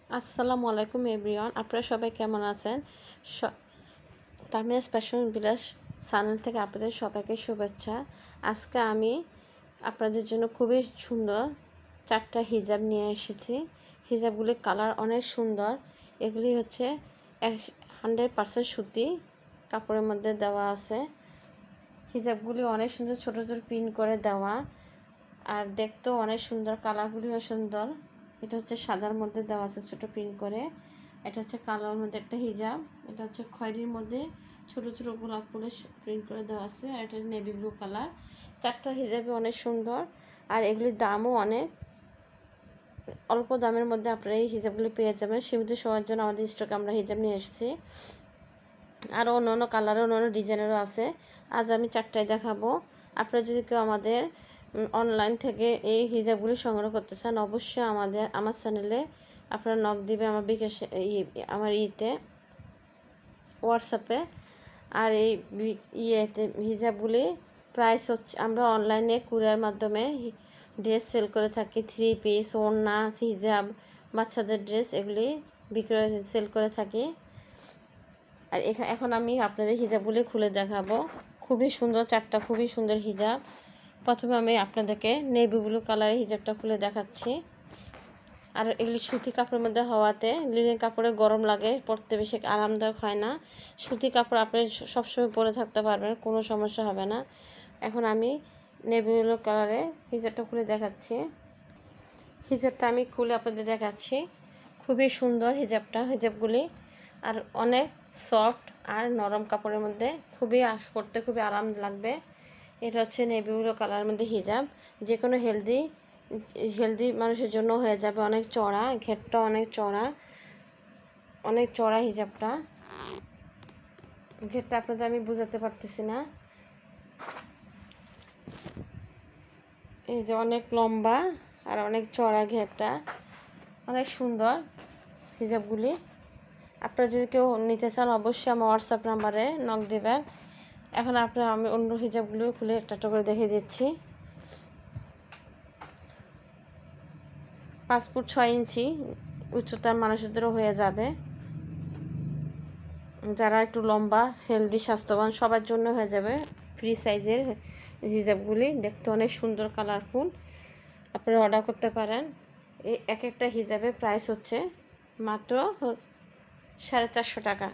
আসসালামু আলাইকুম এভরিওয়ান, আপনারা সবাই কেমন আছেন? তামিয়াস ফ্যাশন বিলাস চ্যানেল থেকে আপনাদের সবাইকে শুভেচ্ছা। আজকে আমি আপনাদের জন্য খুবই সুন্দর 4টা হিজাব নিয়ে এসেছি। হিজাবগুলির কালার অনেক সুন্দর। এগুলি হচ্ছে 100% সুতি কাপড়ের মধ্যে দেওয়া আছে। হিজাবগুলি অনেক সুন্দর, ছোট ছোট প্রিন্ট করে দেওয়া, আর দেখতেও অনেক সুন্দর, কালারগুলিও সুন্দর। এটা হচ্ছে সাদার মধ্যে দেওয়া আছে ছোট প্রিন্ট করে। এটা হচ্ছে কালোর মধ্যে একটা হিজাব। এটা হচ্ছে খয়েরির মধ্যে ছোট ছোট গোলাপ ফুলের প্রিন্ট করে দেওয়া আছে। আর এটা নেভি ব্লু কালার। 4টা হিজাবই অনেক সুন্দর, আর এগুলির দামও অনেক অল্প দামের মধ্যে আপনারা এই হিজাবগুলি পেয়ে যাবেন। সীমিত সময়ের জন্য আমাদের স্টকে আমরা হিজাব নিয়ে এসেছি। আরও অন্য অন্য কালারও অন্য অন্য ডিজাইনেরও আছে। আজ আমি 4টায় দেখাবো। আপনারা যদি কেউ আমাদের অনলাইন থেকে এই হিজাবগুলি সংগ্রহ করতে চান, অবশ্যই আমার চ্যানেলে আপনারা নক দিবে, আমার বিকাশ আমার হোয়াটসঅ্যাপে। আর এই হিজাবগুলি প্রাইস হচ্ছে, আমরা অনলাইনে কুরিয়ার মাধ্যমে ড্রেস সেল করে থাকি। 3 পিস, ওড়না, হিজাব, বাচ্চাদের ড্রেস এগুলি বিক্রয় সেল করে থাকি। আর এখন আমি আপনাদের হিজাবগুলি খুলে দেখাবো। খুবই সুন্দর 4টা খুবই সুন্দর হিজাব। প্রথমে আমি আপনাদেরকে নেভি ব্লু কালারের হিজাবটা খুলে দেখাচ্ছি। আর এগুলি সুতি কাপড়ের মধ্যে হওয়াতে লিনেন কাপড়ে গরম লাগে, পরতে বেশি আরামদায়ক হয় না। সুতি কাপড় আপনি সবসময় পরে থাকতে পারবেন, কোনো সমস্যা হবে না। এখন আমি নেভি ব্লু কালারের হিজাবটা খুলে দেখাচ্ছি। হিজাবটা আমি খুলে আপনাদের দেখাচ্ছি। খুবই সুন্দর হিজাবগুলি, আর অনেক সফট আর নরম কাপড়ের মধ্যে, পরতে খুবই আরাম লাগবে। এটা হচ্ছে নেভি ব্লু কালারের মধ্যে হিজাব। যে কোনো হেলদি মানুষের জন্য হয়ে যাবে। অনেক চড়া, ঘেরটা অনেক চড়া হিজাবটা। ঘেরটা আপনাদের আমি বোঝাতে পারতেছি না। এই যে অনেক লম্বা আর অনেক চড়া ঘেরটা, অনেক সুন্দর হিজাবগুলি। আপনারা যদি কেউ নিতে চান, অবশ্যই আমার হোয়াটসঅ্যাপ নাম্বারে নক দেবেন। এখন আমি অন্য হিজাবগুলো খুলে একটা করে দেখিয়ে দিচ্ছি। 5 ফুট 6 ইঞ্চি উচ্চতার মানুষদেরও হয়ে যাবে। যারা একটু লম্বা, হেলদি, স্বাস্থ্যবান সবার জন্য হয়ে যাবে। ফ্রি সাইজের হিজাবগুলি দেখতে অনেক সুন্দর, কালারফুল। আপনারা অর্ডার করতে পারেন। এই একটা হিজাবের প্রাইস হচ্ছে মাত্র 450 টাকা।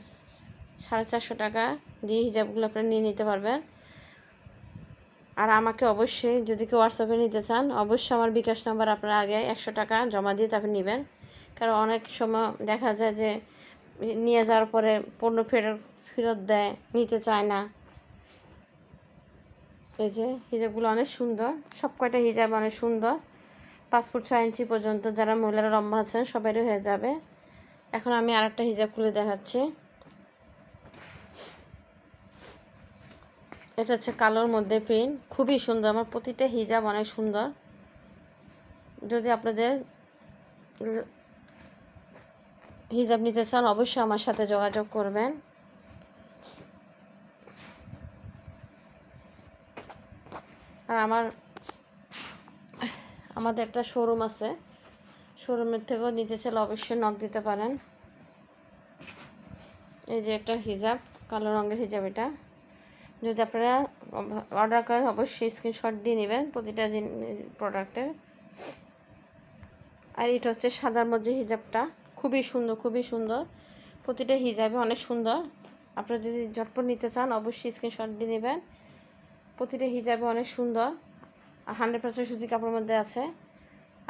450 টাকা দিয়ে হিজাবগুলো আপনারা নিয়ে নিতে পারবেন। আর আমাকে অবশ্যই, যদি কেউ হোয়াটসঅ্যাপে নিতে চান, অবশ্যই আমার বিকাশ নাম্বার আপনারা আগে 100 টাকা জমা দিয়ে তারপর নেবেন। কারণ অনেক সময় দেখা যায় যে নিয়ে যাওয়ার পরে পণ্য ফেরত দেয়, নিতে চায় না। এই যে হিজাবগুলো অনেক সুন্দর, সব কয়টা হিজাব অনেক সুন্দর। 5 ফুট 6 ইঞ্চি পর্যন্ত যারা মহিলারা লম্বা আছেন সবারই হয়ে যাবে। এখন আমি আরেকটা হিজাব খুলে দেখাচ্ছি। এটা হচ্ছে কালোর মধ্যে প্রিন্ট, খুবই সুন্দর। আমার প্রতিটা হিজাব অনেক সুন্দর। যদি আপনাদের হিজাব নিতে চান, অবশ্যই আমার সাথে যোগাযোগ করবেন। আর আমাদের একটা শোরুম আছে, শোরুমের থেকেও নিতে চাইলে অবশ্যই নক দিতে পারেন। এই যে একটা হিজাব, কালো রঙের হিজাব। এটা যদি আপনারা অর্ডার করেন, অবশ্যই স্ক্রিনশট দিয়ে নেবেন প্রতিটা প্রোডাক্টের। আর এটা হচ্ছে সাদার মধ্যে হিজাবটা, খুবই সুন্দর। প্রতিটা হিজাবে অনেক সুন্দর। আপনারা যদি ঝটপট নিতে চান, অবশ্যই স্ক্রিনশট দিয়ে নেবেন। প্রতিটা হিজাবে অনেক সুন্দর, 100% সুতি কাপড়ের মধ্যে আছে।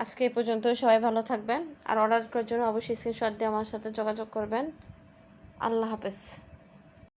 আজকে এই পর্যন্ত, সবাই ভালো থাকবেন। আর অর্ডার করার জন্য অবশ্যই স্ক্রিনশট দিয়ে আমার সাথে যোগাযোগ করবেন। আল্লাহ হাফেজ।